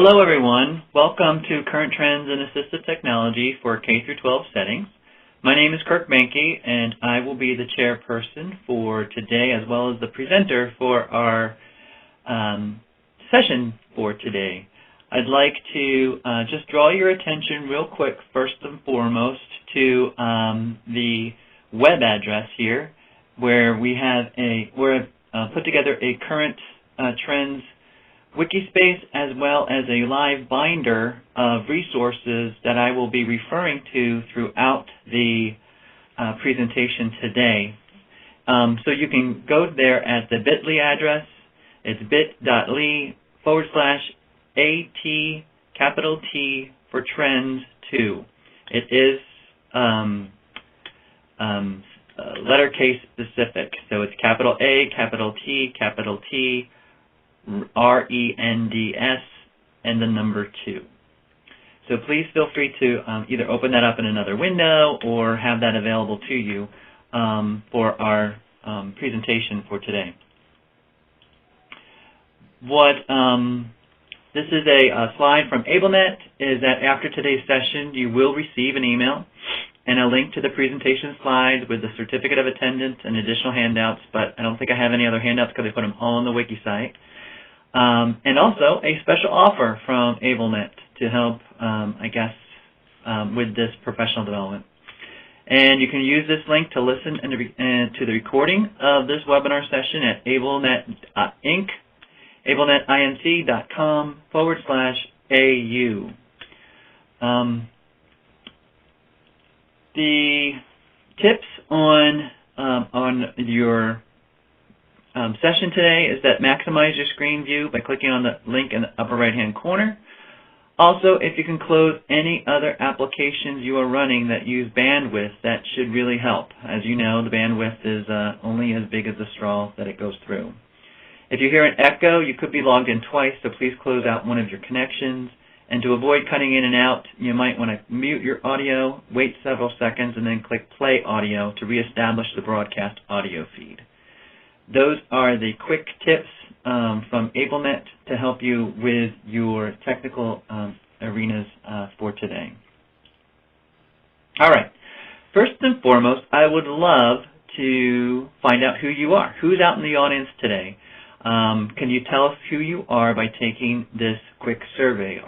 Hello everyone. Welcome to Current Trends in Assistive Technology for K-12 settings. My name is Kirk Benke and I will be the chairperson for today as well as the presenter for our session for today. I'd like to just draw your attention real quick first and foremost to the web address here where we have put together a current trends wiki space as well as a live binder of resources that I will be referring to throughout the presentation today. So you can go there at the bit.ly address. It's bit.ly/AT capital T for trends 2. It is letter case specific. So it's capital A, capital T, RENDS, and the number 2. So please feel free to either open that up in another window or have that available to you for our presentation for today. This is a slide from AbleNet, is that after today's session you will receive an email and a link to the presentation slides with the certificate of attendance and additional handouts, but I don't think I have any other handouts because I put them all on the wiki site. And also a special offer from AbleNet to help, with this professional development. And you can use this link to listen to the recording of this webinar session at ablenetinc.com/AU. The tips on your session today is that maximize your screen view by clicking on the link in the upper right-hand corner. Also, if you can close any other applications you are running that use bandwidth, that should really help. As you know, the bandwidth is only as big as the straw that it goes through. If you hear an echo, you could be logged in twice, so please close out one of your connections. And to avoid cutting in and out, you might want to mute your audio, wait several seconds, and then click play audio to reestablish the broadcast audio feed. Those are the quick tips from AbleNet to help you with your technical arenas for today. All right. First and foremost, I would love to find out who you are. Who's out in the audience today? Can you tell us who you are by taking this quick survey?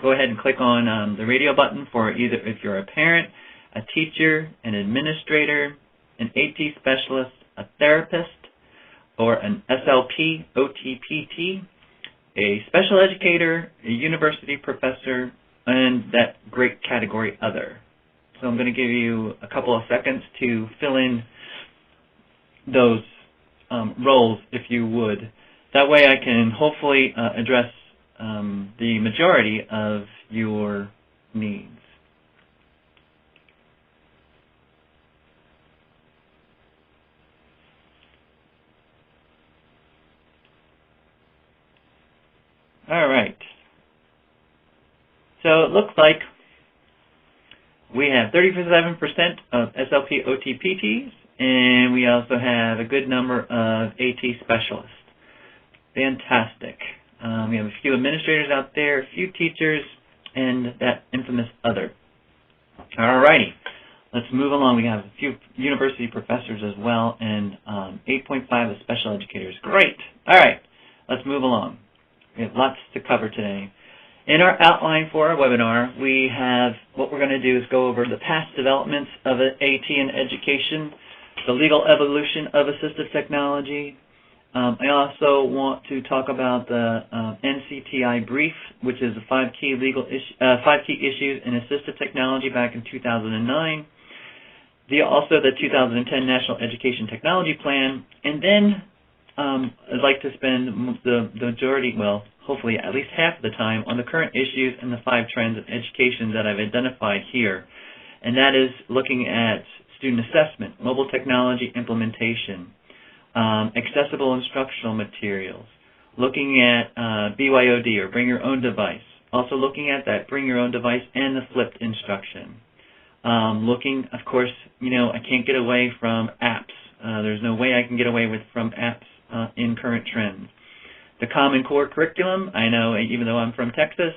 Go ahead and click on the radio button for either if you're a parent, a teacher, an administrator, an AT specialist, a therapist, or an SLP, OTPT, a special educator, a university professor, and that great category other. So I'm going to give you a couple of seconds to fill in those roles, if you would. That way I can hopefully address the majority of your needs. All right. So it looks like we have 37% of SLP OTPTs, and we also have a good number of AT specialists. Fantastic. We have a few administrators out there, a few teachers, and that infamous other. All righty. Let's move along. We have a few university professors as well, and 8.5 of special educators. Great. All right. Let's move along. We have lots to cover today. In our outline for our webinar, we have what we're going to do is go over the past developments of AT in education, the legal evolution of assistive technology. I also want to talk about the NCTI brief, which is the 5 key issues in assistive technology back in 2009. Also the 2010 National Education Technology Plan, and then I'd like to spend the majority, well, hopefully at least half of the time, on the current issues and the 5 trends of education that I've identified here. And that is looking at student assessment, mobile technology implementation, accessible instructional materials, looking at BYOD, or bring your own device, also looking at that bring your own device and the flipped instruction. Looking, of course, I can't get away from apps. There's no way I can get away from apps in current trends. The Common Core curriculum, I know even though I'm from Texas,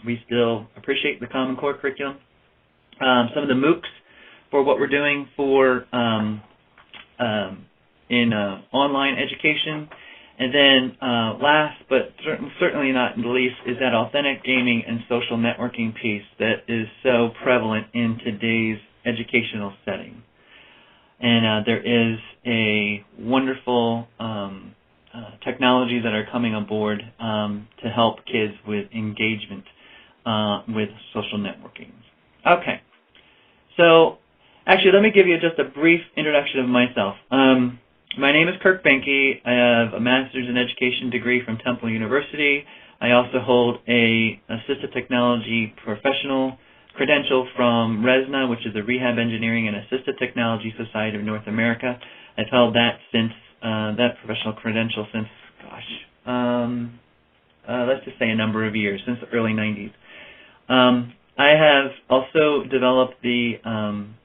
we still appreciate the Common Core curriculum. Some of the MOOCs for what we're doing for in online education. And then last but certainly not the least is that authentic gaming and social networking piece that is so prevalent in today's educational setting. And there is a wonderful technology that are coming on board to help kids with engagement with social networking. Okay, so actually let me give you just a brief introduction of myself. My name is Kirk Benke. I have a master's in education degree from Temple University. I also hold a assistive technology professional credential from RESNA, which is the Rehab Engineering and Assistive Technology Society of North America. I've held that since that professional credential since, let's just say a number of years, since the early 90s. I have also developed the an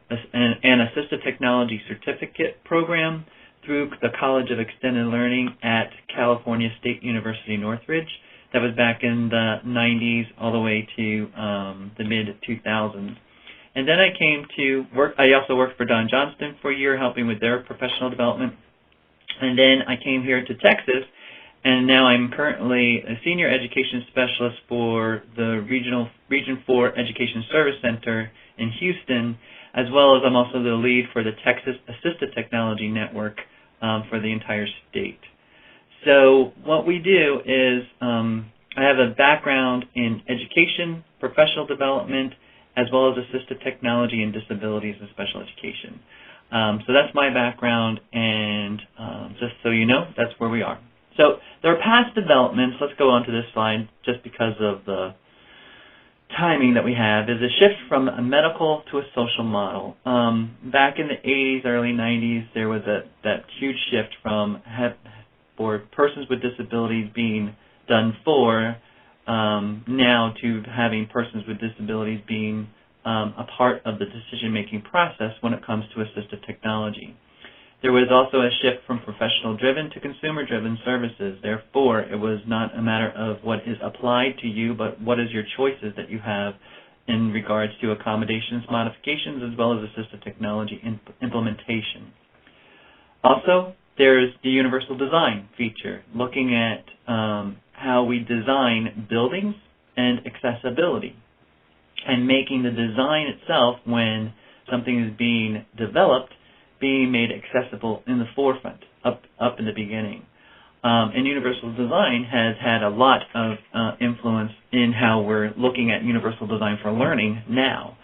Assistive Technology Certificate program through the College of Extended Learning at California State University, Northridge. That was back in the 90s all the way to the mid-2000s. And then I came to work, I also worked for Don Johnston for a year, helping with their professional development. And then I came here to Texas, and now I'm currently a senior education specialist for the Region 4 Education Service Center in Houston, as well as I'm also the lead for the Texas Assistive Technology Network for the entire state. So what we do is I have a background in education, professional development, as well as assistive technology and disabilities and special education. So that's my background, and just so you know, that's where we are. So there are past developments. Let's go on to this slide just because of the timing that we have, is a shift from a medical to a social model. Back in the 80s, early 90s, there was that huge shift from for persons with disabilities being done for now to having persons with disabilities being a part of the decision-making process when it comes to assistive technology. There was also a shift from professional-driven to consumer-driven services. Therefore, it was not a matter of what is applied to you, but what is your choices that you have in regards to accommodations, modifications, as well as assistive technology implementation. Also, there's the universal design feature, looking at how we design buildings and accessibility, and making the design itself, when something is being developed, being made accessible in the forefront, up in the beginning. And universal design has had a lot of influence in how we're looking at universal design for learning now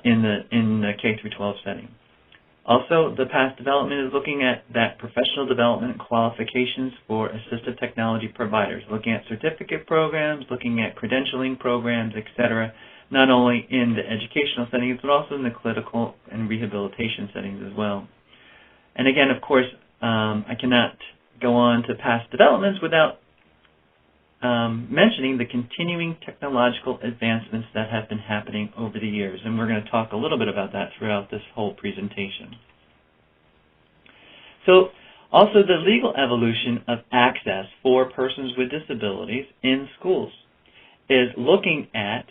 in the K-12 setting. Also, the past development is looking at that professional development and qualifications for assistive technology providers, looking at certificate programs, looking at credentialing programs, etc., not only in the educational settings, but also in the clinical and rehabilitation settings as well. And again, of course, I cannot go on to past developments without mentioning the continuing technological advancements that have been happening over the years. And we're going to talk a little bit about that throughout this whole presentation. So, also the legal evolution of access for persons with disabilities in schools is looking at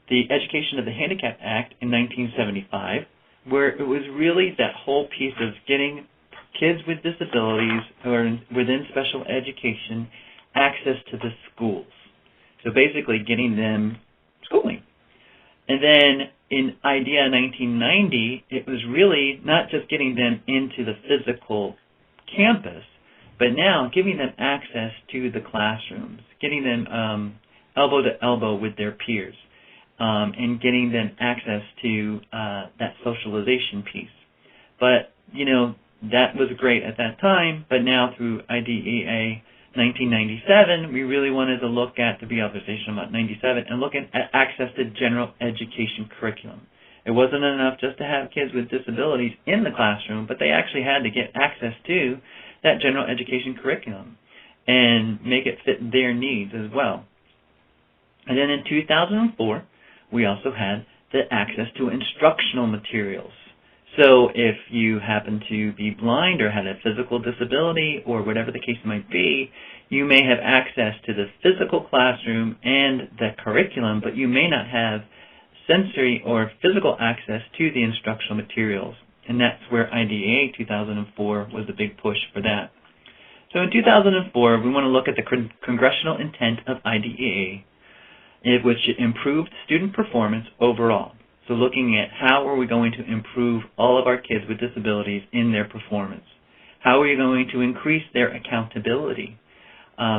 the Education of the Handicapped Act in 1975, where it was really that whole piece of getting kids with disabilities who are within special education access to the schools. So basically getting them schooling. And then in IDEA 1990, it was really not just getting them into the physical campus, but now giving them access to the classrooms, getting them elbow to elbow with their peers. And getting them access to that socialization piece. But, you know, that was great at that time, but now through IDEA 1997, we really wanted to look at the BYOD authorization about 97 and look at access to general education curriculum. It wasn't enough just to have kids with disabilities in the classroom, but they actually had to get access to that general education curriculum and make it fit their needs as well. And then in 2004, we also had the access to instructional materials. So if you happen to be blind or had a physical disability or whatever the case might be, You may have access to the physical classroom and the curriculum, but you may not have sensory or physical access to the instructional materials. And that's where IDEA 2004 was the big push for that. So in 2004, we want to look at the congressional intent of IDEA, which improved student performance overall. So looking at how are we going to improve all of our kids with disabilities in their performance? How are we going to increase their accountability?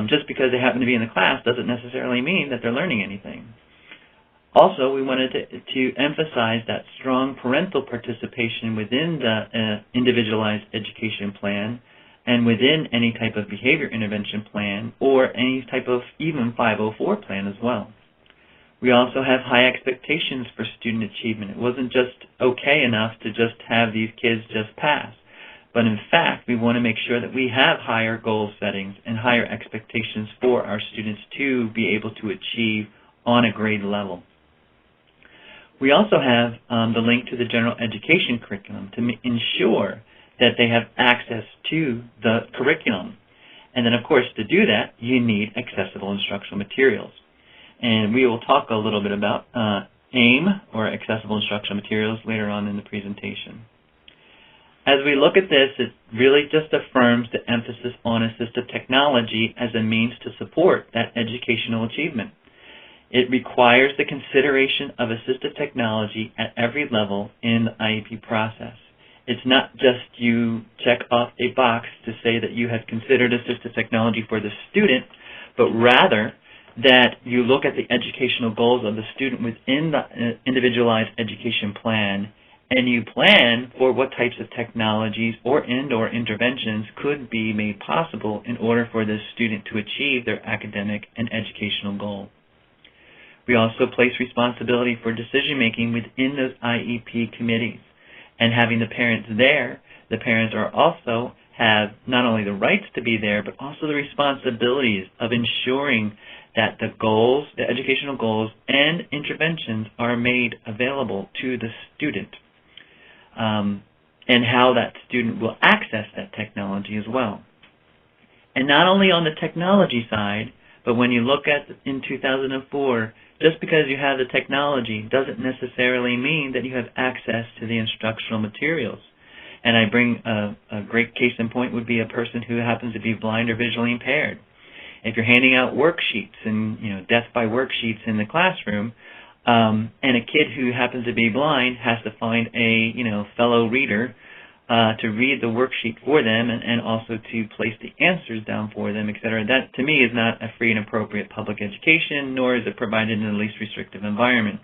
Just because they happen to be in the class doesn't necessarily mean that they're learning anything. Also, we wanted to emphasize that strong parental participation within the individualized education plan and within any type of behavior intervention plan or any type of even 504 plan as well. We also have high expectations for student achievement. It wasn't just okay enough to just have these kids just pass. But in fact, we want to make sure that we have higher goal settings and higher expectations for our students to be able to achieve on a grade level. We also have the link to the general education curriculum to ensure that they have access to the curriculum. And then, of course, to do that, you need accessible instructional materials. And we will talk a little bit about AIM, or accessible instructional materials, later on in the presentation. As we look at this, it really just affirms the emphasis on assistive technology as a means to support that educational achievement. It requires the consideration of assistive technology at every level in the IEP process. It's not just you check off a box to say that you have considered assistive technology for the student, but rather that you look at the educational goals of the student within the individualized education plan, and you plan for what types of technologies or interventions could be made possible in order for the student to achieve their academic and educational goal. We also place responsibility for decision-making within those IEP committees. And having the parents there, the parents are also have not only the rights to be there, but also the responsibilities of ensuring that the goals, the educational goals, and interventions are made available to the student, and how that student will access that technology as well. And not only on the technology side, but when you look at in 2004, just because you have the technology doesn't necessarily mean that you have access to the instructional materials. And I bring a great case in point would be a person who happens to be blind or visually impaired. If you're handing out worksheets and death by worksheets in the classroom, and a kid who happens to be blind has to find a fellow reader to read the worksheet for them and also to place the answers down for them, etc. That, to me, is not a free and appropriate public education, nor is it provided in the least restrictive environment.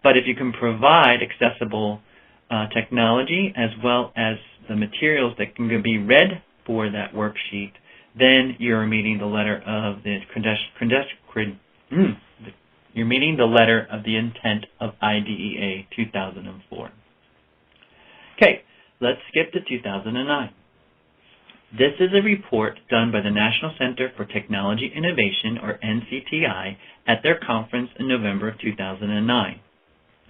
But if you can provide accessible technology as well as the materials that can be read for that worksheet, then you're meeting the letter of the you're meeting the letter of the intent of IDEA 2004. Okay. Let's skip to 2009. This is a report done by the National Center for Technology Innovation, or NCTI, at their conference in November of 2009.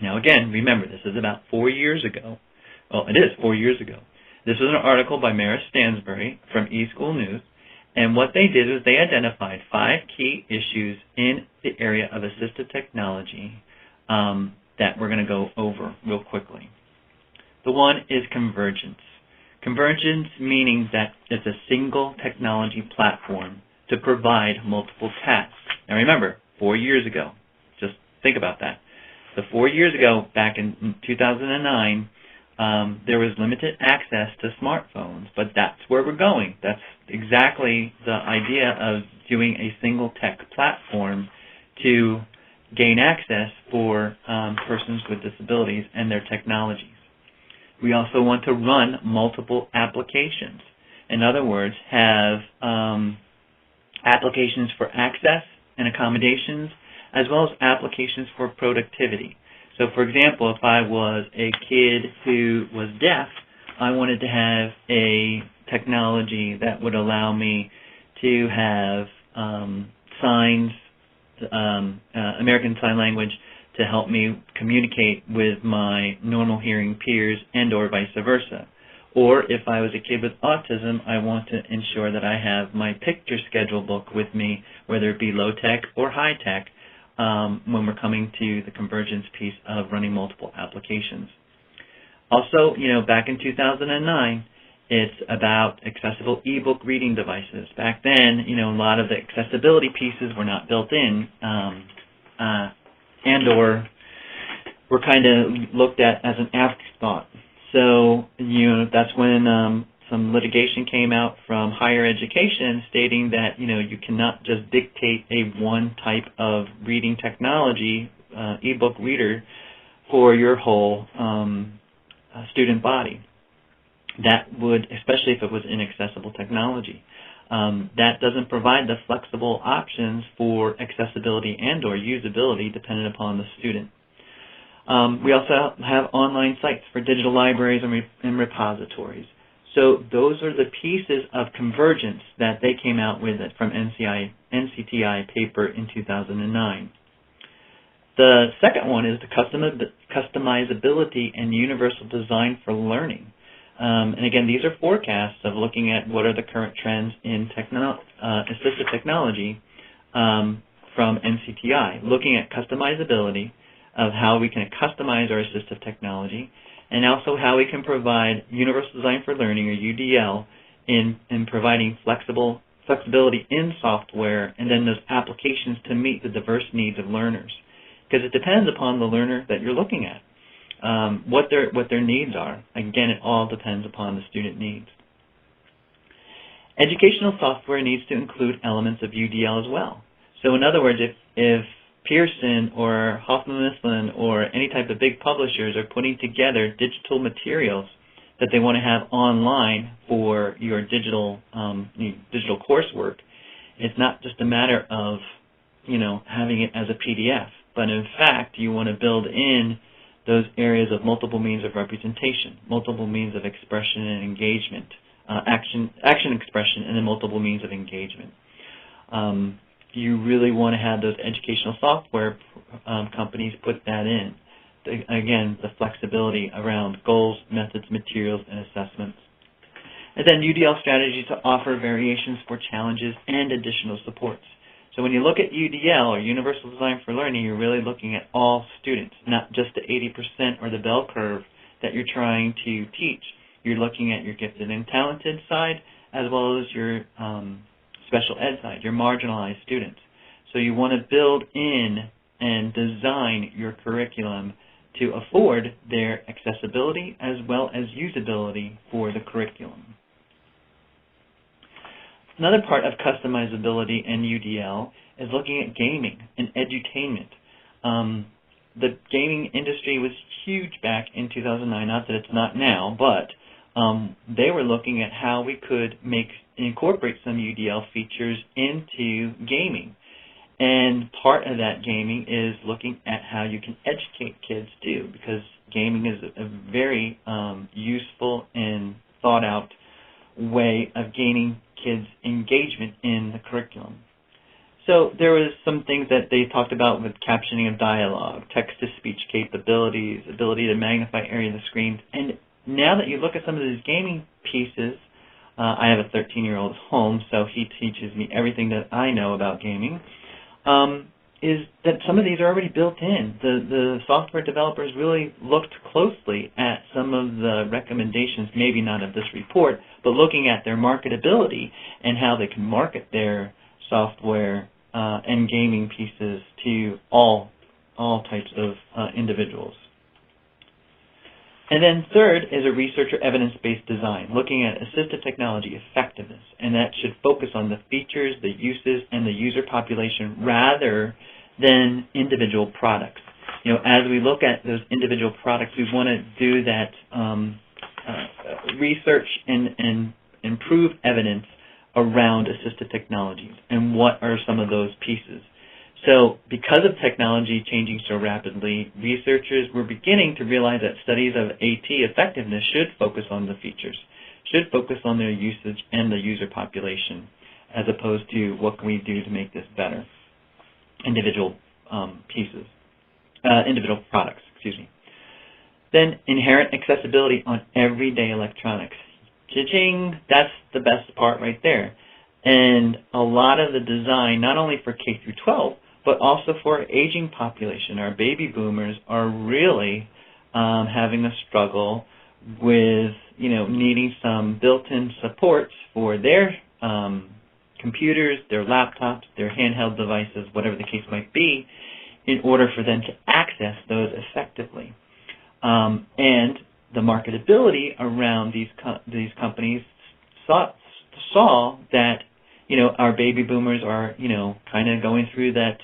Now again, remember, this is about 4 years ago. Well, it is 4 years ago. This was an article by Maris Stansbury from eSchool News, and what they did was they identified 5 key issues in the area of assistive technology that we're going to go over real quickly. The one is convergence. Convergence meaning that it's a single technology platform to provide multiple tasks. Now remember, 4 years ago, just think about that. So 4 years ago, back in 2009, there was limited access to smartphones, but that's where we're going. That's exactly the idea of doing a single tech platform to gain access for persons with disabilities and their technologies. We also want to run multiple applications. In other words, have applications for access and accommodations, as well as applications for productivity. So for example, if I was a kid who was deaf, I wanted to have a technology that would allow me to have signs, American Sign Language, to help me communicate with my normal hearing peers and or vice versa. Or if I was a kid with autism, I want to ensure that I have my picture schedule book with me, whether it be low-tech or high-tech, when we're coming to the convergence piece of running multiple applications. Also, back in 2009, it's about accessible e-book reading devices. Back then, a lot of the accessibility pieces were not built in, and or were kind of looked at as an afterthought. So, that's when some litigation came out from higher education stating that, you cannot just dictate a one type of reading technology, e-book reader, for your whole student body. That would, especially if it was inaccessible technology. That doesn't provide the flexible options for accessibility and or usability dependent upon the student. We also have online sites for digital libraries and repositories. So those are the pieces of convergence that they came out with from NCTI paper in 2009. The second one is the customizability and universal design for learning. And again, these are forecasts of looking at what are the current trends in assistive technology from NCTI, looking at customizability of how we can customize our assistive technology, and also how we can provide universal design for learning, or UDL, in providing flexibility in software and then those applications to meet the diverse needs of learners. Because it depends upon the learner that you're looking at, what their needs are. Again, it all depends upon the student needs. Educational software needs to include elements of UDL as well. So in other words, if Pearson or Hoffman Mifflin or any type of big publishers are putting together digital materials that they want to have online for your digital coursework, it's not just a matter of having it as a PDF, but in fact you want to build in those areas of multiple means of representation, multiple means of expression and engagement, action expression, and then multiple means of engagement. You really want to have those educational software companies put that in. Again, the flexibility around goals, methods, materials, and assessments. And then UDL strategies to offer variations for challenges and additional supports. So when you look at UDL, or Universal Design for Learning, you're really looking at all students, not just the 80% or the bell curve that you're trying to teach. You're looking at your gifted and talented side, as well as your special ed side, your marginalized students. So you want to build in and design your curriculum to afford their accessibility as well as usability for the curriculum. Another part of customizability in UDL is looking at gaming and edutainment. The gaming industry was huge back in 2009, not that it's not now, but they were looking at how we could incorporate some UDL features into gaming. And part of that gaming is looking at how you can educate kids too, because gaming is a very useful and thought out way of gaining kids' engagement in the curriculum. So there was some things that they talked about with captioning of dialogue, text-to-speech capabilities, ability to magnify area of the screen. And now that you look at some of these gaming pieces, I have a 13-year-old at home, so he teaches me everything that I know about gaming, is that some of these are already built in. The software developers really looked closely at some of the recommendations, maybe not of this report, but looking at their marketability and how they can market their software and gaming pieces to all types of individuals. And then third is a research or evidence-based design, looking at assistive technology effectiveness, and that should focus on the features, the uses, and the user population rather than individual products. As we look at those individual products, we want to do that research and improve evidence around assistive technologies and what are some of those pieces. So because of technology changing so rapidly, researchers were beginning to realize that studies of AT effectiveness should focus on the features, should focus on their usage and the user population, as opposed to what can we do to make this better. Individual products, excuse me. Then inherent accessibility on everyday electronics. Cha-ching, that's the best part right there. And a lot of the design, not only for K through 12, but also for our aging population. Our baby boomers are really having a struggle with, needing some built-in supports for their computers, their laptops, their handheld devices, whatever the case might be, in order for them to access those effectively. And the marketability around these companies saw that, our baby boomers are, kind of going through that,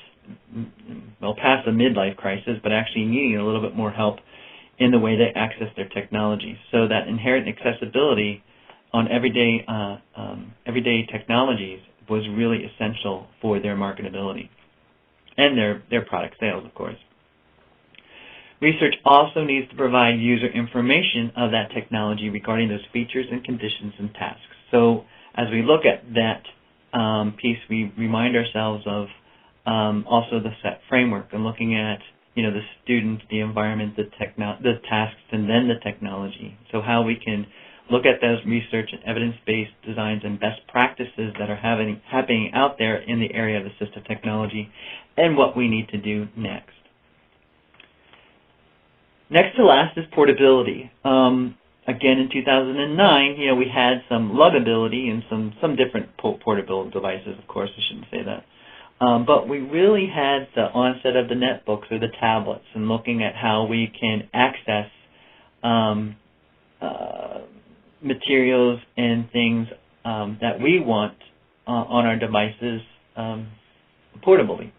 past the midlife crisis, but actually needing a little bit more help in the way they access their technology. So that inherent accessibility on everyday technologies was really essential for their marketability and their product sales, of course. Research also needs to provide user information of that technology regarding those features and conditions and tasks. So as we look at that piece, we remind ourselves of also the SET framework and looking at the students, the environment, the tasks, and then the technology. So how we can look at those research and evidence-based designs and best practices that are happening out there in the area of assistive technology and what we need to do next. Next to last is portability. Again, in 2009, we had some luggability and some different portable devices, of course, I shouldn't say that. But we really had the onset of the netbooks or the tablets and looking at how we can access materials and things that we want on our devices portably.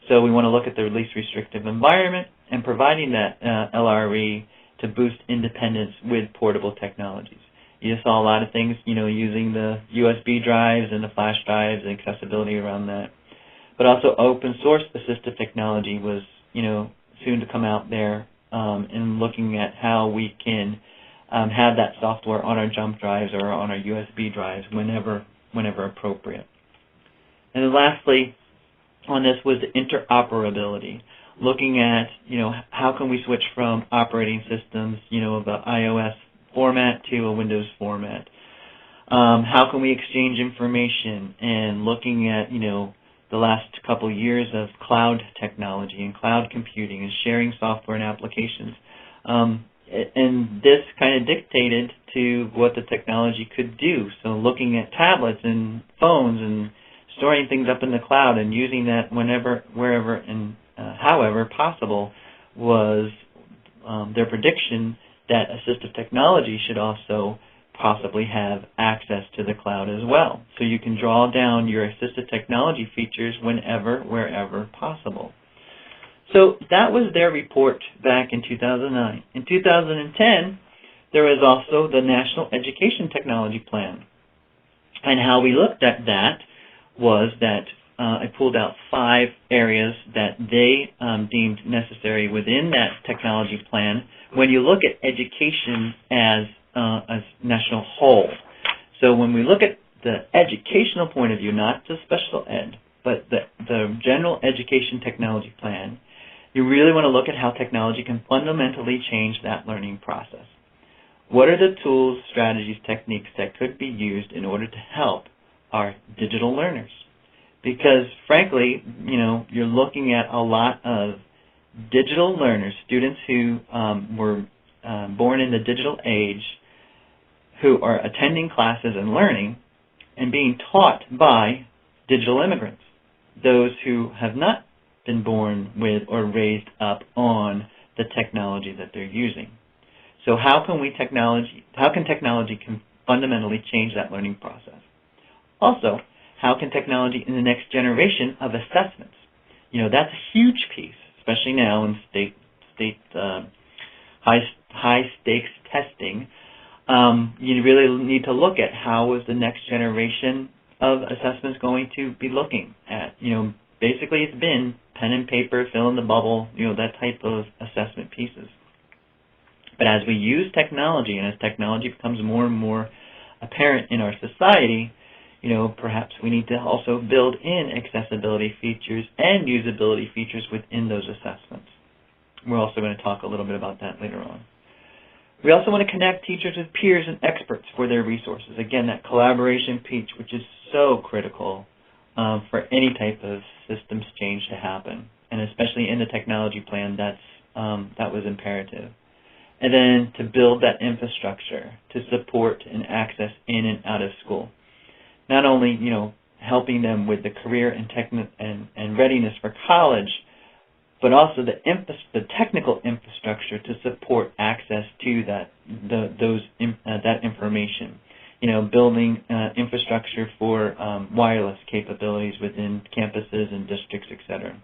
So we want to look at the least restrictive environment and providing that LRE to boost independence with portable technologies. You saw a lot of things, using the USB drives and the flash drives and accessibility around that. But also open source assistive technology was, soon to come out there and looking at how we can have that software on our jump drives or on our USB drives whenever appropriate. And then lastly on this was interoperability, looking at, how can we switch from operating systems, of the iOS format to a Windows format? How can we exchange information and looking at, the last couple years of cloud technology and cloud computing and sharing software and applications. And this kind of dictated to what the technology could do. So looking at tablets and phones and storing things up in the cloud and using that whenever, wherever, and however possible was their prediction that assistive technology should also possibly have access to the cloud as well. So you can draw down your assistive technology features whenever, wherever possible. So that was their report back in 2009. In 2010, there was also the National Education Technology Plan. And how we looked at that was that I pulled out 5 areas that they deemed necessary within that technology plan when you look at education as a national whole. So when we look at the educational point of view, not just special ed, but the general education technology plan, you really want to look at how technology can fundamentally change that learning process. What are the tools, strategies, techniques that could be used in order to help our digital learners? Because frankly, you're looking at a lot of digital learners, students who were born in the digital age, who are attending classes and learning and being taught by digital immigrants, those who have not been born with or raised up on the technology that they're using. So how can technology fundamentally change that learning process? Also, how can technology in the next generation of assessments? That's a huge piece, especially now in state high stakes testing. You really need to look at how is the next generation of assessments going to be looking at. Basically it's been pen and paper, fill in the bubble, that type of assessment pieces. But as we use technology and as technology becomes more and more apparent in our society, perhaps we need to also build in accessibility features and usability features within those assessments. We're also going to talk a little bit about that later on. We also want to connect teachers with peers and experts for their resources. Again, that collaboration piece, which is so critical for any type of systems change to happen, and especially in the technology plan, that was imperative. And then to build that infrastructure to support and access in and out of school. Not only, helping them with the career and readiness for college, but also the technical infrastructure to support access to that information. Building infrastructure for wireless capabilities within campuses and districts, etc.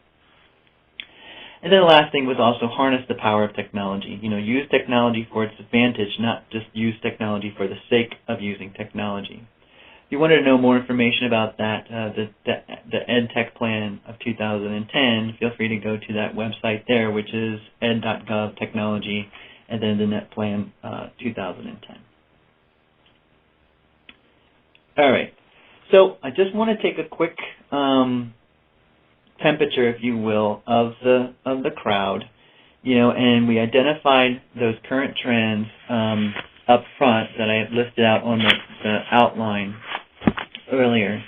And then the last thing was also harness the power of technology. Use technology for its advantage, not just use technology for the sake of using technology. If you wanted to know more information about that, the EdTech Plan of 2010, feel free to go to that website there, which is ed.gov technology, and then the Net Plan 2010. All right. So I just want to take a quick temperature, if you will, of the crowd, and we identified those current trends up front that I had listed out on the outline earlier,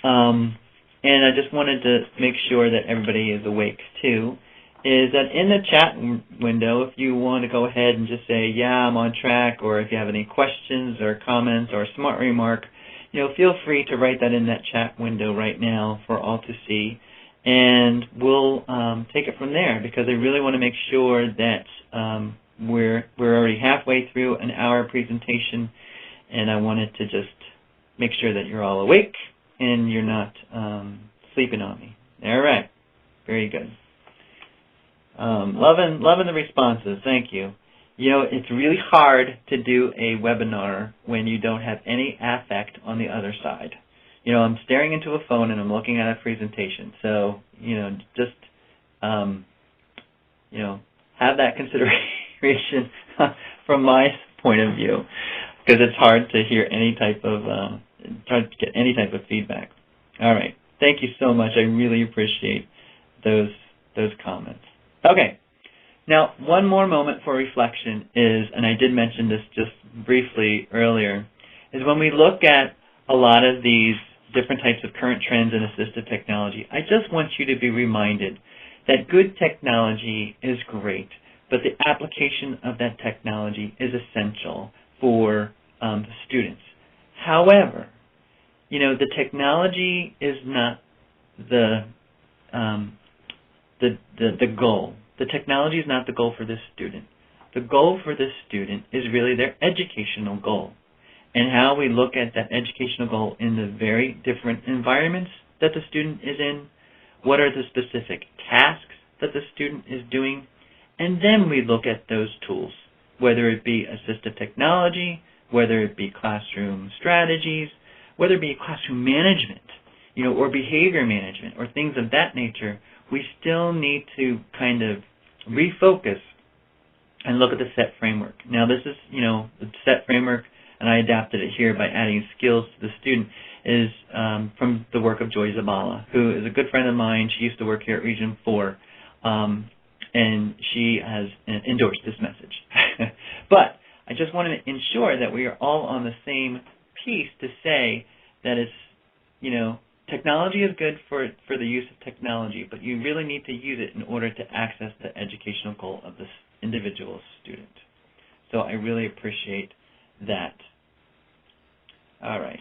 and I just wanted to make sure that everybody is awake too. Is that in the chat window, if you want to go ahead and just say, yeah, I'm on track, or if you have any questions or comments or a smart remark, feel free to write that in that chat window right now for all to see. And we'll take it from there, because I really want to make sure that we're already halfway through an hour presentation, and I wanted to just make sure that you're all awake and you're not sleeping on me. All right, very good. Loving the responses. Thank you. It's really hard to do a webinar when you don't have any affect on the other side. I'm staring into a phone and I'm looking at a presentation. So, just, have that consideration from my point of view, because it's hard to hear any type of, try to get any type of feedback. All right. Thank you so much. I really appreciate those comments. Okay. Now, one more moment for reflection is, and I did mention this just briefly earlier, is when we look at a lot of these different types of current trends in assistive technology, I just want you to be reminded that good technology is great, but the application of that technology is essential for the students. However, the technology is not the goal. The technology is not the goal for this student. The goal for this student is really their educational goal, and how we look at that educational goal in the very different environments that the student is in, what are the specific tasks that the student is doing, and then we look at those tools, whether it be assistive technology, whether it be classroom strategies, whether it be classroom management, or behavior management, or things of that nature. We still need to kind of refocus and look at the SET framework. Now, this is, the SET framework, and I adapted it here by adding skills to the student, is from the work of Joy Zabala, who is a good friend of mine. She used to work here at Region 4, and she has endorsed this message. But I just wanted to ensure that we are all on the same piece to say that it's, technology is good for the use of technology, but you really need to use it in order to access the educational goal of this individual student. So I really appreciate that. All right.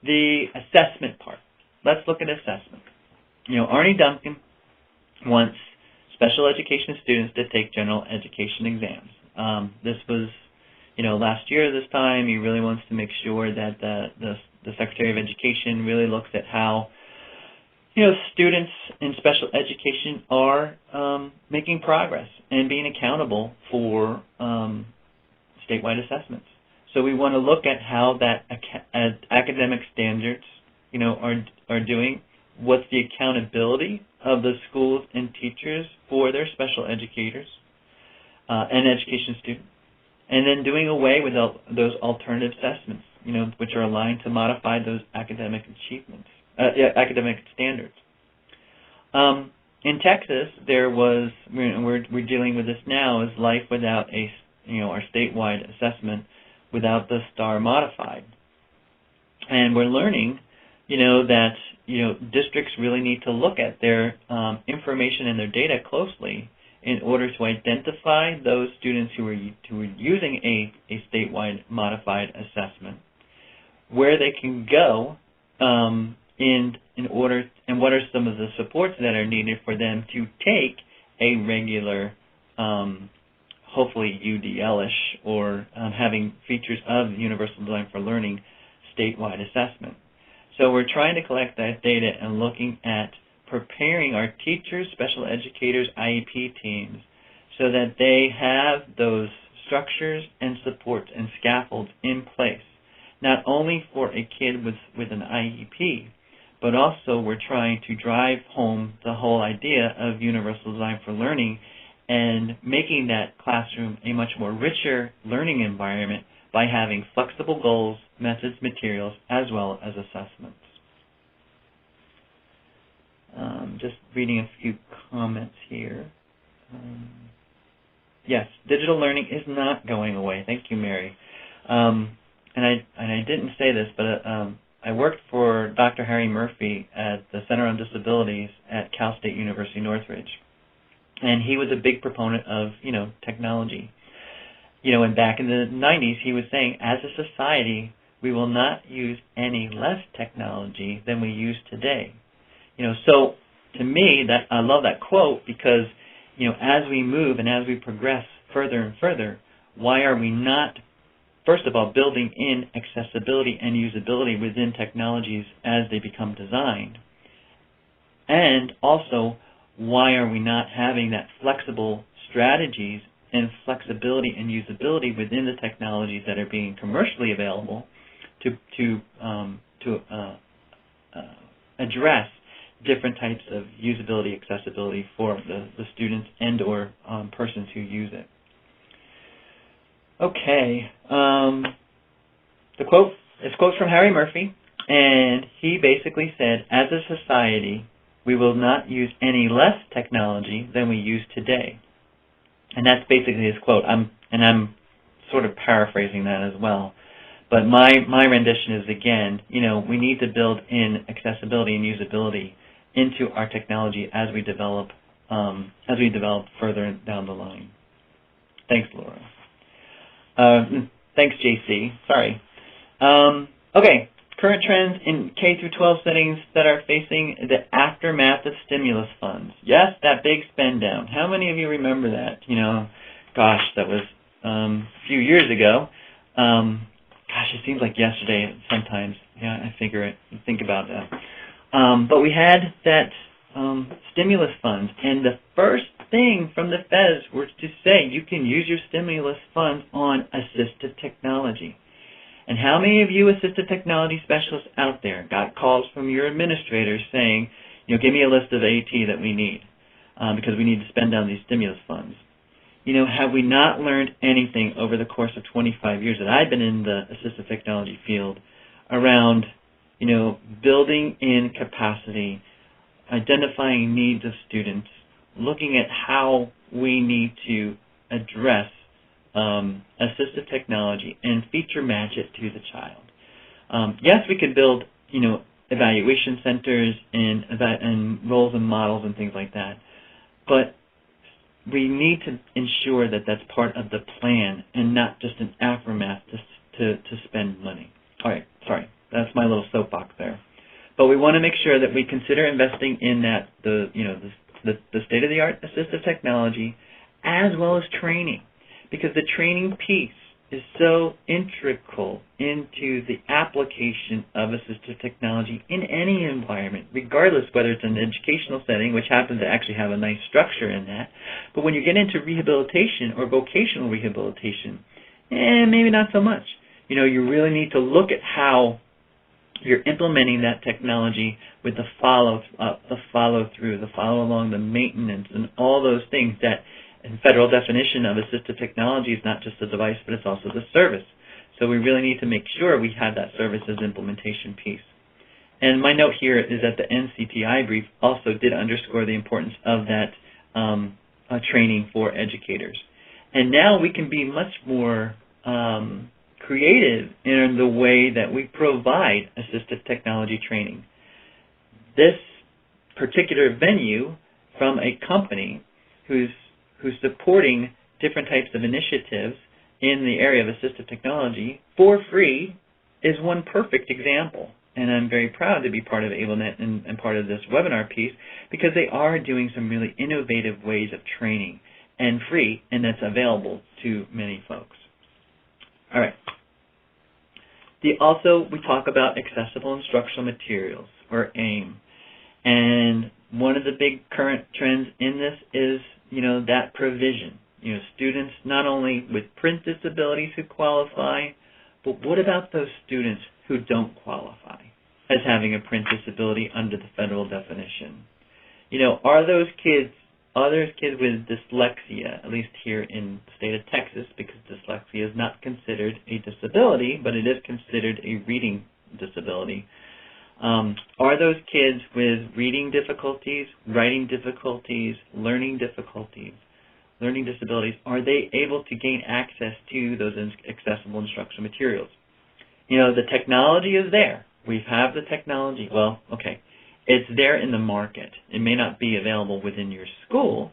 The assessment part. Let's look at assessment. Arnie Duncan wants special education students to take general education exams. This was, last year this time. He really wants to make sure that the Secretary of Education really looks at how, students in special education are making progress and being accountable for statewide assessments. So we want to look at how that academic standards, are doing. What's the accountability of the schools and teachers for their special educators and education students, and then doing away with those alternative assessments, which are aligned to modify those academic achievements, academic standards. And in Texas, there was, we're dealing with this now, is life without a, our statewide assessment without the STAR modified. And we're learning, that, districts really need to look at their information and their data closely in order to identify those students who are using a statewide modified assessment, where they can go in order, and what are some of the supports that are needed for them to take a regular, hopefully UDL-ish, or having features of Universal Design for Learning statewide assessment. So we're trying to collect that data and looking at preparing our teachers, special educators, IEP teams, so that they have those structures and supports and scaffolds in place, not only for a kid with an IEP, but also we're trying to drive home the whole idea of Universal Design for Learning and making that classroom a much more richer learning environment by having flexible goals, methods, materials, as well as assessments. Just reading a few comments here. Yes, digital learning is not going away. Thank you, Mary. And I didn't say this, but I worked for Dr. Harry Murphy at the Center on Disabilities at Cal State University Northridge, and he was a big proponent of technology. And back in the 90s, he was saying, as a society, we will not use any less technology than we use today. So to me, that I love that quote because, as we move and as we progress further and further, why are we not, first of all, building in accessibility and usability within technologies as they become designed? And also, why are we not having that flexible strategies and flexibility and usability within the technologies that are being commercially available to address different types of usability, accessibility for the students and or persons who use it. Okay, the quote is a quote from Harry Murphy, and he basically said, as a society, we will not use any less technology than we use today. And that's basically his quote. I'm sort of paraphrasing that as well. But my rendition is, again, we need to build in accessibility and usability into our technology as we develop further down the line. Thanks, Laura. Thanks, JC. Sorry. Okay. Current trends in K-12 settings that are facing the aftermath of stimulus funds. Yes, that big spend down. How many of you remember that? Gosh, that was a few years ago. Gosh, it seems like yesterday sometimes. Yeah, I figure it. Think about that. But we had that stimulus funds, and the first thing from the feds was to say you can use your stimulus funds on assistive technology. And how many of you assistive technology specialists out there got calls from your administrators saying, give me a list of AT that we need because we need to spend down these stimulus funds? Have we not learned anything over the course of 25 years that I've been in the assistive technology field around, building in capacity, identifying needs of students, looking at how we need to address assistive technology and feature match it to the child. Yes, we could build, evaluation centers and roles and models and things like that, but we need to ensure that that's part of the plan and not just an aftermath to spend money. All right, sorry, that's my little soapbox there. But we want to make sure that we consider investing in that the state-of-the-art assistive technology as well as training, because the training piece is so integral into the application of assistive technology in any environment, regardless whether it's an educational setting, which happens to actually have a nice structure in that, but when you get into rehabilitation or vocational rehabilitation, maybe not so much. You really need to look at how you're implementing that technology with the follow-through, the follow-along, the maintenance, and all those things that in federal definition of assistive technology is not just a device, but it's also the service. So we really need to make sure we have that services implementation piece. And my note here is that the NCTI brief also did underscore the importance of that training for educators. And now we can be much more creative in the way that we provide assistive technology training. This particular venue from a company who's supporting different types of initiatives in the area of assistive technology for free is one perfect example. And I'm very proud to be part of AbleNet and part of this webinar piece because they are doing some really innovative ways of training and free, and that's available to many folks. All right. Also, we talk about accessible instructional materials, or AIM. And one of the big current trends in this is, that provision. Students not only with print disabilities who qualify, but what about those students who don't qualify as having a print disability under the federal definition? Are those kids with dyslexia, at least here in the state of Texas, because dyslexia is not considered a disability, but it is considered a reading disability. Are those kids with reading difficulties, writing difficulties, learning disabilities, are they able to gain access to those accessible instructional materials? The technology is there. We have the technology. Well, okay. It's there in the market. It may not be available within your school,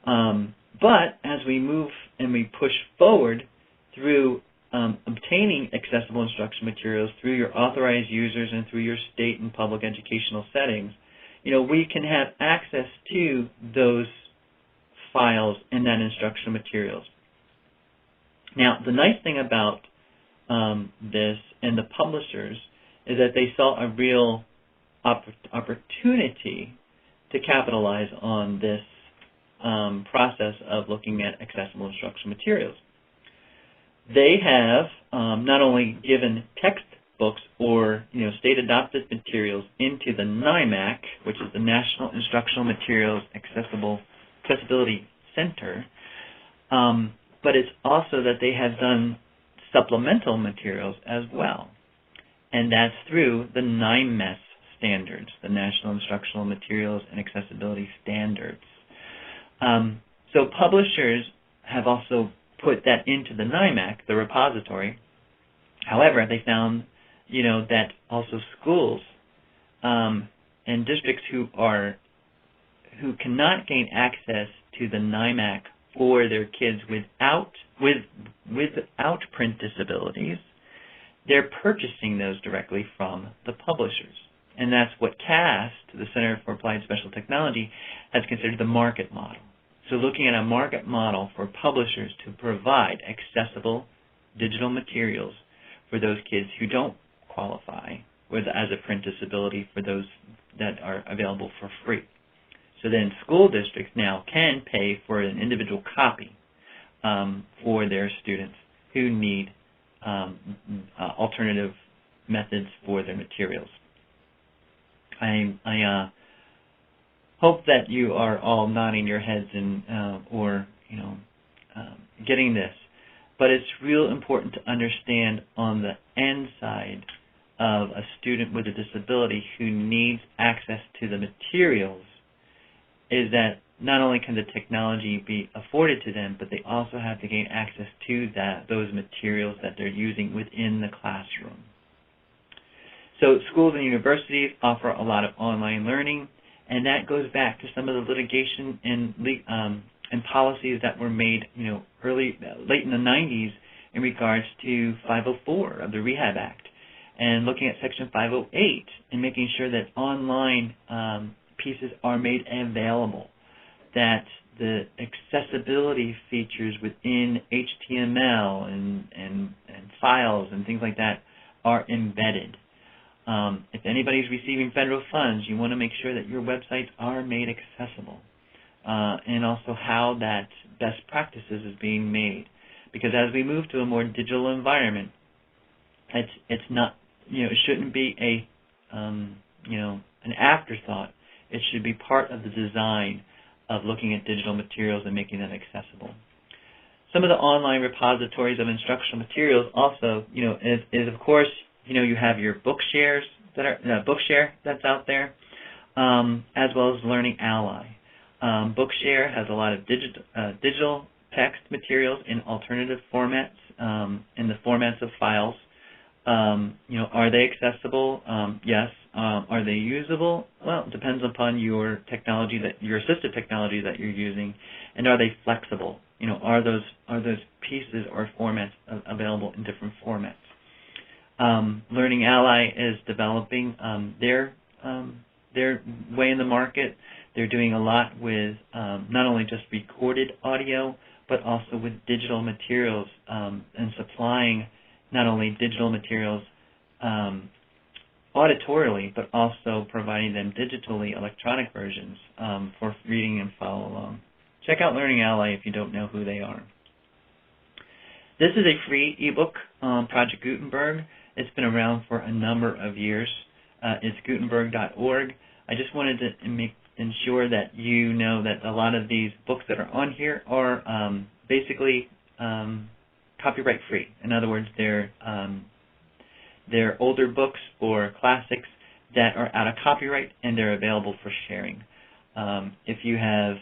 but as we move and we push forward through obtaining accessible instruction materials through your authorized users and through your state and public educational settings, we can have access to those files and that instructional materials. Now, the nice thing about this and the publishers is that they saw a real opportunity to capitalize on this process of looking at accessible instructional materials. They have not only given textbooks or state-adopted materials into the NIMAC, which is the National Instructional Materials Accessibility Center, but it's also that they have done supplemental materials as well, and that's through the NIMES standards, the National Instructional Materials and Accessibility Standards. So publishers have also put that into the NIMAC, the repository. However, they found, that also schools and districts who cannot gain access to the NIMAC for their kids without print disabilities, they're purchasing those directly from the publishers. And that's what CAST, the Center for Applied Special Technology, has considered the market model. So looking at a market model for publishers to provide accessible digital materials for those kids who don't qualify as a print disability for those that are available for free. So then school districts now can pay for an individual copy for their students who need alternative methods for their materials. I hope that you are all nodding your heads and or getting this, but it's real important to understand on the end side of a student with a disability who needs access to the materials is that not only can the technology be afforded to them, but they also have to gain access to those materials that they're using within the classroom. So schools and universities offer a lot of online learning, and that goes back to some of the litigation and policies that were made, late in the 90s in regards to 504 of the Rehab Act, and looking at Section 508 and making sure that online pieces are made available, that the accessibility features within HTML and files and things like that are embedded. If anybody's receiving federal funds, you want to make sure that your websites are made accessible, and also how that best practices is being made. Because as we move to a more digital environment, it's not, it shouldn't be an afterthought. It should be part of the design of looking at digital materials and making them accessible. Some of the online repositories of instructional materials also, is of course, you have your Bookshare that are Bookshare that's out there, as well as Learning Ally. Bookshare has a lot of digital text materials in alternative formats, in the formats of files. Are they accessible? Yes. Are they usable? Well, it depends upon your technology, your assistive technology that you're using, and are they flexible? Are those pieces or formats available in different formats? Learning Ally is developing their way in the market. They're doing a lot with not only just recorded audio, but also with digital materials, and supplying not only digital materials auditorily, but also providing them digitally, electronic versions for reading and follow along. Check out Learning Ally if you don't know who they are. This is a free ebook, Project Gutenberg. It's been around for a number of years. It's gutenberg.org. I just wanted to ensure that you know that a lot of these books that are on here are basically copyright free. In other words, they're older books or classics that are out of copyright, and they're available for sharing. If you have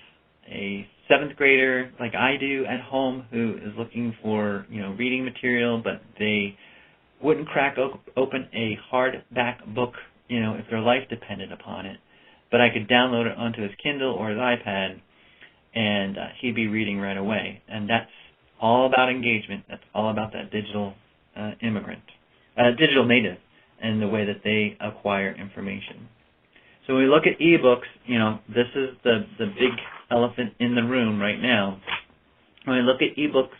a 7th grader like I do at home who is looking for reading material, but they wouldn't crack open a hardback book if their life depended upon it, but I could download it onto his Kindle or his iPad, and he'd be reading right away. And that's all about engagement. That's all about that digital digital native, and the way that they acquire information. So when we look at ebooks, this is the big elephant in the room right now. When we look at ebooks,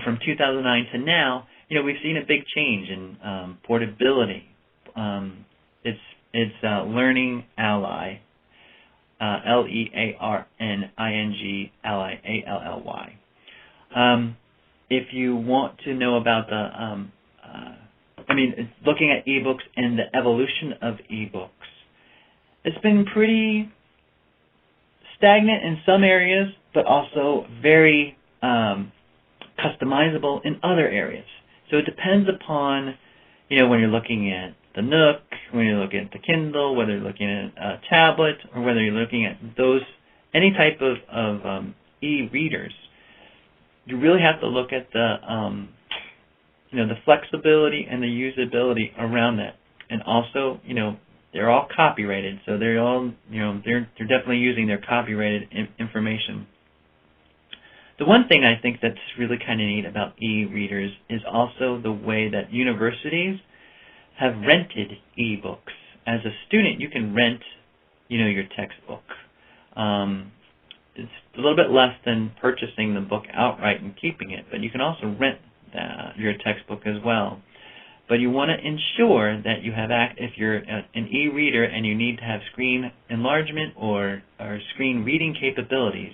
from 2009 to now, we've seen a big change in portability. It's Learning Ally, Learning Ally, Ally. If you want to know about looking at ebooks and the evolution of ebooks, it's been pretty stagnant in some areas, but also very customizable in other areas. So it depends upon, when you're looking at the Nook, when you're looking at the Kindle, whether you're looking at a tablet, or whether you're looking at any type of e-readers. You really have to look at the flexibility and the usability around that. And also, they're all copyrighted, so they're all, they're definitely using their copyrighted information. The one thing I think that's really kind of neat about e-readers is also the way that universities have rented e-books. As a student, you can rent, your textbook. It's a little bit less than purchasing the book outright and keeping it, but you can also rent your textbook as well. But you want to ensure that you have, if you're an e-reader and you need to have screen enlargement or screen reading capabilities,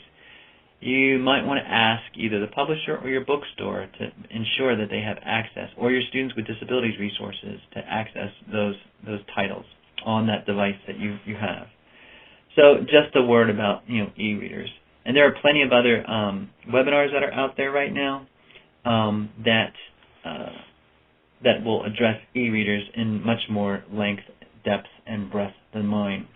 you might want to ask either the publisher or your bookstore to ensure that they have access, or your Students with Disabilities resources to access those titles on that device that you have. So just a word about e-readers. And there are plenty of other webinars that are out there right now that will address e-readers in much more length, depth, and breadth than mine.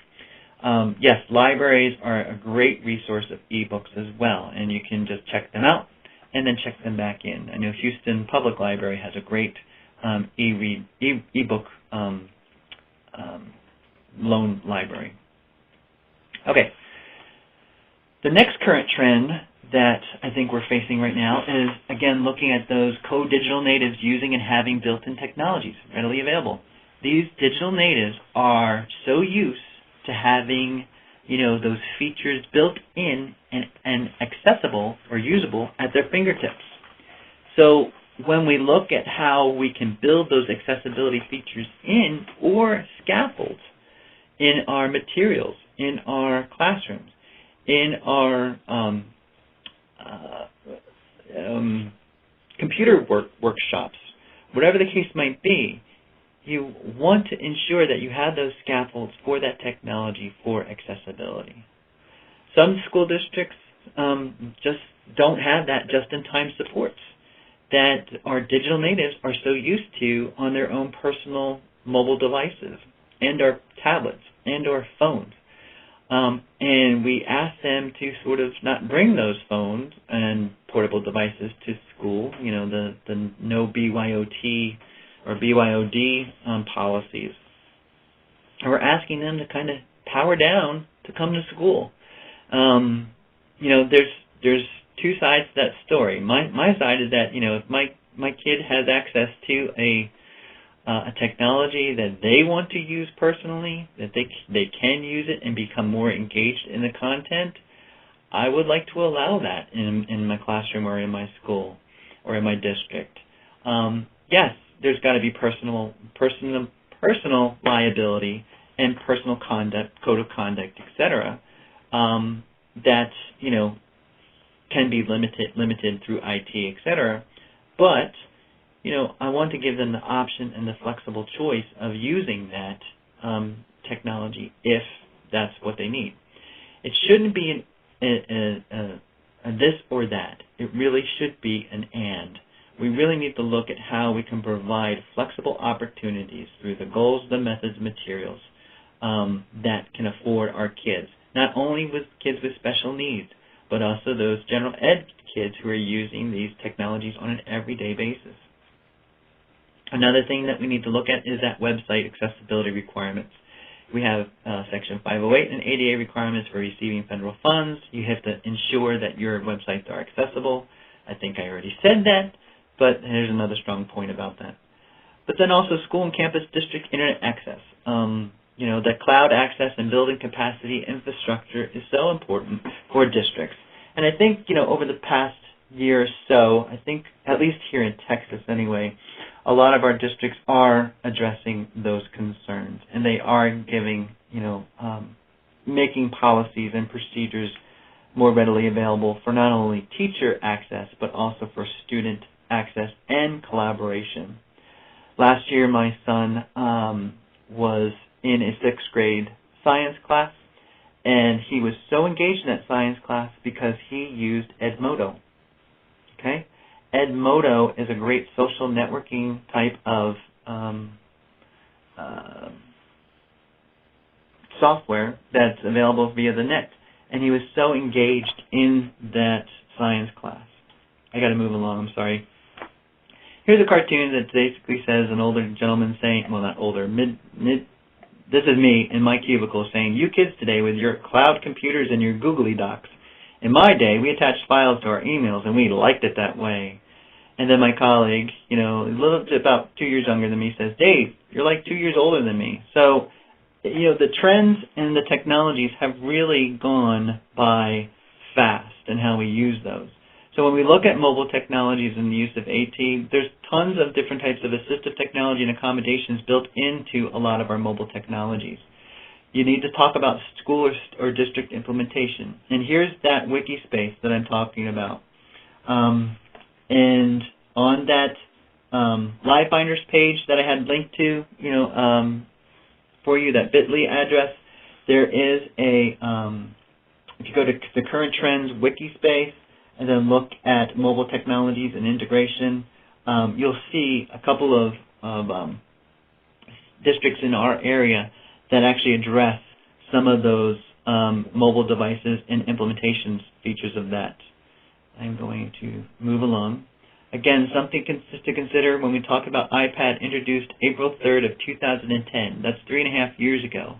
Yes, libraries are a great resource of e-books as well, and you can just check them out and then check them back in. I know Houston Public Library has a great e-book loan library. Okay. The next current trend that I think we're facing right now is, again, looking at those co-digital natives using and having built-in technologies readily available. These digital natives are so used to having, those features built in and accessible or usable at their fingertips. So when we look at how we can build those accessibility features in or scaffolds in our materials, in our classrooms, in our computer workshops, whatever the case might be, you want to ensure that you have those scaffolds for that technology for accessibility. Some school districts just don't have that just-in-time supports that our digital natives are so used to on their own personal mobile devices and or tablets and or phones. And we ask them to sort of not bring those phones and portable devices to school, you know, the no BYOT or BYOD policies. And we're asking them to kind of power down to come to school. You know, there's two sides to that story. My side is that, you know, if my kid has access to a technology that they want to use personally, that they can use it and become more engaged in the content, I would like to allow that in my classroom or in my school or in my district. Yes, there's got to be personal liability and personal conduct, code of conduct, etc. That, you know, can be limited through IT, etc. But, you know, I want to give them the option and the flexible choice of using that technology if that's what they need. It shouldn't be a this or that. It really should be an and. We really need to look at how we can provide flexible opportunities through the goals, the methods, materials that can afford our kids, not only with kids with special needs, but also those general ed kids who are using these technologies on an everyday basis. Another thing that we need to look at is that website accessibility requirements. We have Section 508 and ADA requirements for receiving federal funds. You have to ensure that your websites are accessible. I think I already said that, but here's another strong point about that. But then also school and campus district internet access. You know, the cloud access and building capacity infrastructure is so important for districts. And I think, you know, over the past year or so, I think, at least here in Texas anyway, a lot of our districts are addressing those concerns, and they are giving, you know, making policies and procedures more readily available for not only teacher access, but also for student access and collaboration. Last year, my son was in a 6th grade science class, and he was so engaged in that science class because he used Edmodo. Okay? Edmodo is a great social networking type of software that's available via the net, and he was so engaged in that science class. I got to move along, I'm sorry. Here's a cartoon that basically says an older gentleman saying, well, not older, this is me in my cubicle saying, you kids today with your cloud computers and your googly docs. In my day, we attached files to our emails, and we liked it that way. And then my colleague, you know, a little bit about 2 years younger than me, says, Dave, you're like 2 years older than me. So, you know, the trends and the technologies have really gone by fast in how we use those. So when we look at mobile technologies and the use of AT, there's tons of different types of assistive technology and accommodations built into a lot of our mobile technologies. You need to talk about school or district implementation. And here's that wiki space that I'm talking about. And on that Live Finders page that I had linked to, you know, for you, that bit.ly address, there is a, if you go to the current trends wiki space and then look at mobile technologies and integration, you'll see a couple of districts in our area that actually address some of those mobile devices and implementation features of that. I'm going to move along. Again, something to consider when we talk about iPad, introduced April 3rd of 2010. That's 3.5 years ago.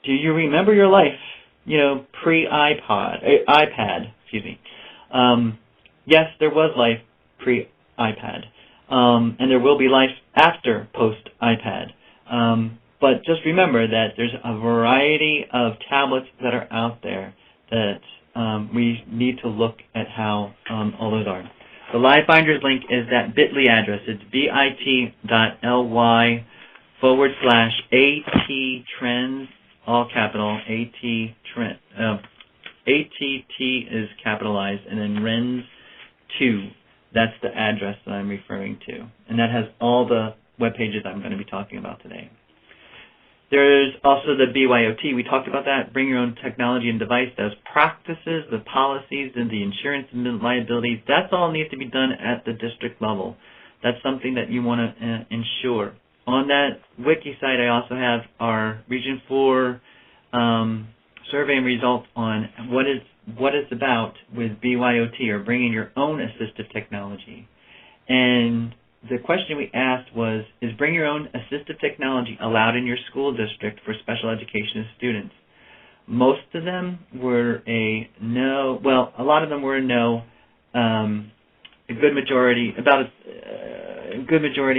Do you remember your life, you know, pre-iPad, excuse me. Yes, there was life pre-iPad, and there will be life after post-iPad. But just remember that there's a variety of tablets that are out there that we need to look at how all those are. The Live Finders link is that bit.ly address. It's bit.ly/AT-trends, all capital, AT-trends. ATT is capitalized, and then RENS2. That's the address that I'm referring to. And that has all the web pages I'm going to be talking about today. There's also the BYOT. We talked about that. Bring your own technology and device. Those practices, the policies, and the insurance and liability, that's all needs to be done at the district level. That's something that you want to ensure. On that wiki site, I also have our Region 4 survey and results on what it's about with BYOT, or bringing your own assistive technology. And the question we asked was, is bring your own assistive technology allowed in your school district for special education students? Most of them were a no. Well, a lot of them were a no. A good majority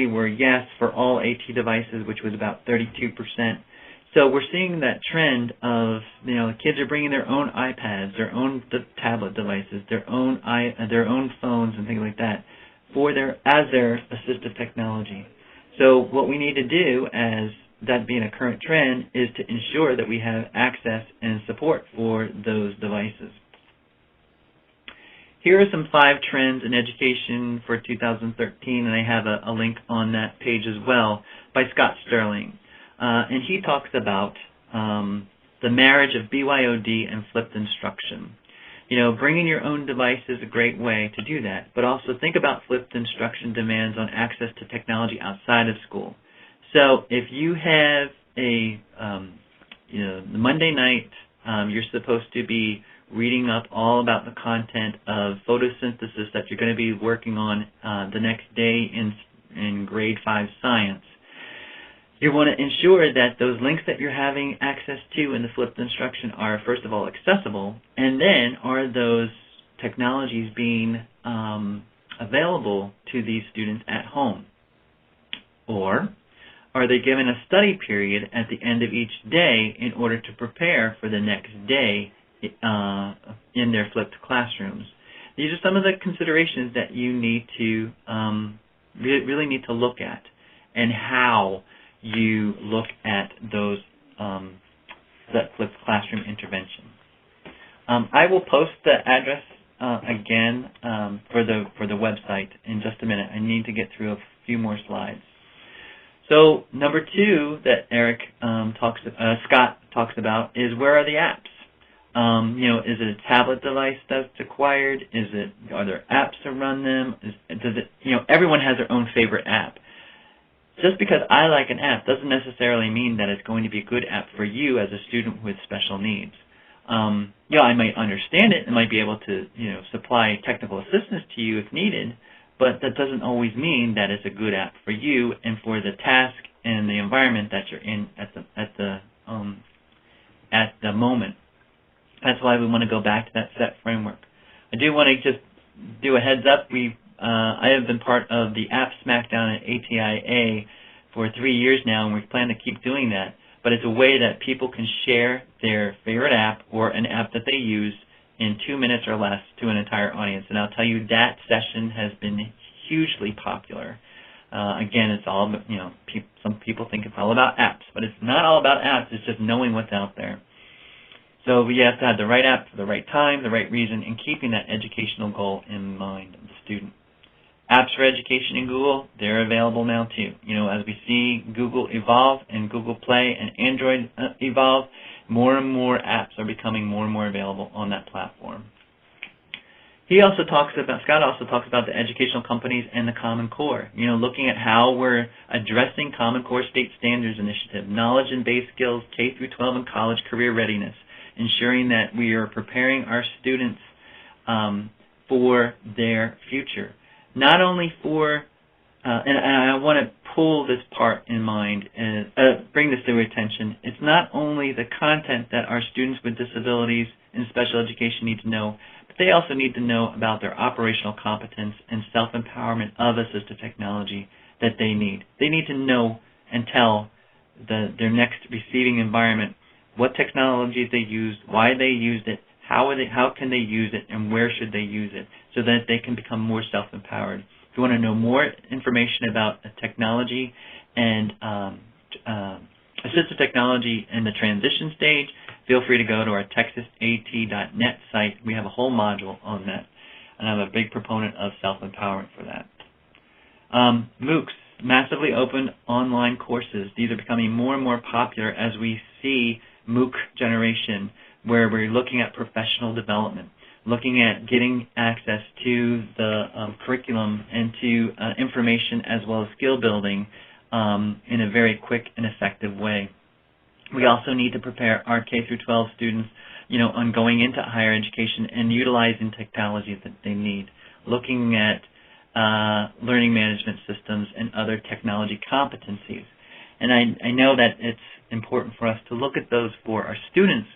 were yes for all AT devices, which was about 32%. So we're seeing that trend of, the kids are bringing their own iPads, their own tablet devices, their own phones and things like that as their assistive technology. So what we need to do, as that being a current trend, is to ensure that we have access and support for those devices. Here are some 5 trends in education for 2013, and I have a link on that page as well, by Scott Sterling. And he talks about the marriage of BYOD and flipped instruction. Bringing your own device is a great way to do that, but also think about flipped instruction demands on access to technology outside of school. So if you have the Monday night, you're supposed to be reading up all about the content of photosynthesis that you're going to be working on the next day in grade 5 science. You want to ensure that those links that you're having access to in the flipped instruction are, first of all, accessible, and then are those technologies being available to these students at home? Or are they given a study period at the end of each day in order to prepare for the next day in their flipped classrooms? These are some of the considerations that you need to really need to look at, and how you look at those that flipped classroom intervention. I will post the address again for the website in just a minute. I need to get through a few more slides. So number 2 that Scott talks about is, where are the apps? Is it a tablet device that's acquired? Are there apps to run them? Everyone has their own favorite app. Just because I like an app doesn't necessarily mean that it's going to be a good app for you as a student with special needs. I might understand it and might be able to, supply technical assistance to you if needed, but that doesn't always mean that it's a good app for you and for the task and the environment that you're in at the moment. That's why we want to go back to that SET framework. I do want to just do a heads up. I have been part of the App Smackdown at ATIA for 3 years now, and we plan to keep doing that. But it's a way that people can share their favorite app or an app that they use in 2 minutes or less to an entire audience. And I'll tell you, that session has been hugely popular. Again, it's all, some people think it's all about apps, but it's not all about apps. It's just knowing what's out there. So we have to have the right app for the right time, the right reason, and keeping that educational goal in mind of the student. Apps for education in Google, they're available now too. As we see Google evolve and Google Play and Android evolve, more and more apps are becoming more and more available on that platform. Scott also talks about the educational companies and the Common Core, looking at how we're addressing Common Core State Standards Initiative, knowledge and base skills, K-12 and college career readiness, ensuring that we are preparing our students for their future. Not only for, and I want to pull this part in mind and bring this to your attention, it's not only the content that our students with disabilities in special education need to know, but they also need to know about their operational competence and self-empowerment of assistive technology that they need. They need to know and tell their next receiving environment what technologies they used, why they used it, how can they use it, and where should they use it, so that they can become more self-empowered. If you want to know more information about technology and assistive technology in the transition stage, feel free to go to our texasat.net site. We have a whole module on that, and I'm a big proponent of self-empowerment for that. MOOCs, massively open online courses. These are becoming more and more popular as we see MOOC generation, where we're looking at professional development, looking at getting access to the curriculum and to information as well as skill building in a very quick and effective way. We also need to prepare our K-12 students, on going into higher education and utilizing technology that they need, looking at learning management systems and other technology competencies. And I know that it's important for us to look at those for our students,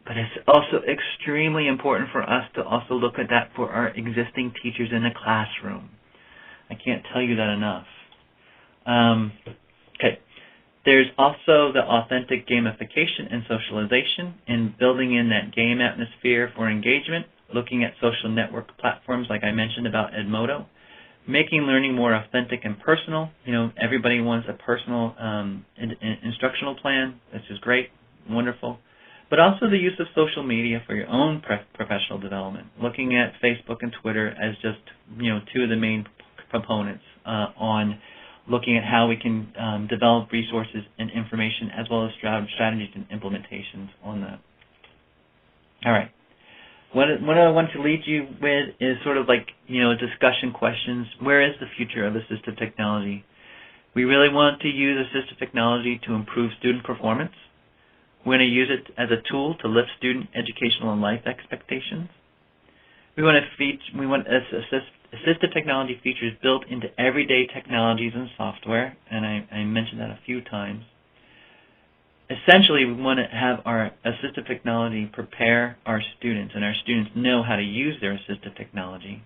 but it's also extremely important for us to also look at that for our existing teachers in the classroom. I can't tell you that enough. Okay. There's also the authentic gamification and socialization, and building in that game atmosphere for engagement, looking at social network platforms like I mentioned about Edmodo, making learning more authentic and personal. Everybody wants a personal instructional plan, which is great, wonderful. But also the use of social media for your own professional development, looking at Facebook and Twitter as just, two of the main components on looking at how we can develop resources and information as well as strategies and implementations on that. All right. What I want to lead you with is sort of like, discussion questions. Where is the future of assistive technology? We really want to use assistive technology to improve student performance. We're going to use it as a tool to lift student educational and life expectations. We want assistive technology features built into everyday technologies and software, and I mentioned that a few times. Essentially, we want to have our assistive technology prepare our students, and our students know how to use their assistive technology.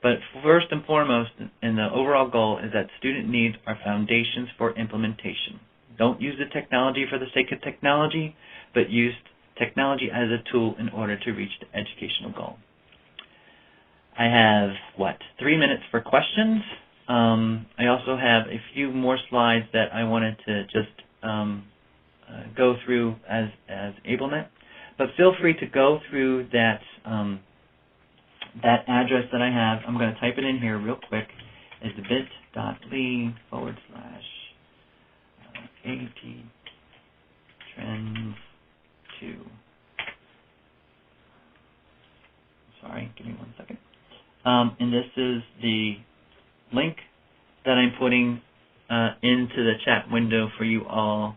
But first and foremost, and the overall goal is that student needs are foundations for implementation. Don't use the technology for the sake of technology, but use technology as a tool in order to reach the educational goal. I have, 3 minutes for questions. I also have a few more slides that I wanted to just go through as AbleNet. But feel free to go through that, that address that I have. I'm going to type it in here real quick. It's bit.ly/AT-Trends2. Sorry, give me 1 second. And this is the link that I'm putting into the chat window for you all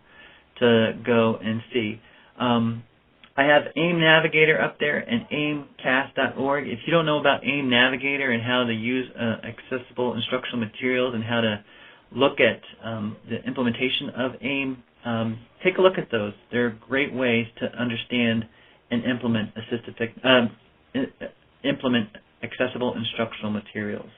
to go and see. I have AIM Navigator up there and aimcast.org. If you don't know about AIM Navigator and how to use accessible instructional materials and how to look at the implementation of AIM, take a look at those. They're great ways to understand and implement accessible instructional materials.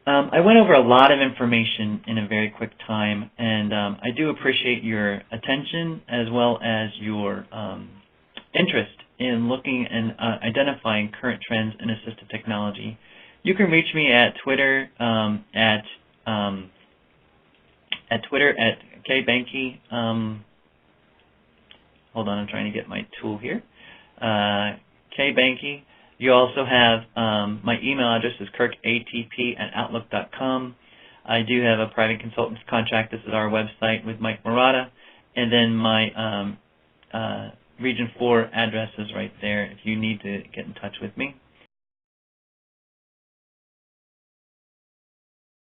I went over a lot of information in a very quick time, and I do appreciate your attention as well as your interest in looking and identifying current trends in assistive technology. You can reach me at Twitter at K-Benke. Hold on, I'm trying to get my tool here. K-Benke. You also have my email address is kirkatp@outlook.com. I do have a private consultant's contract. This is our website with Mike Murata. And then my Region 4 address is right there if you need to get in touch with me.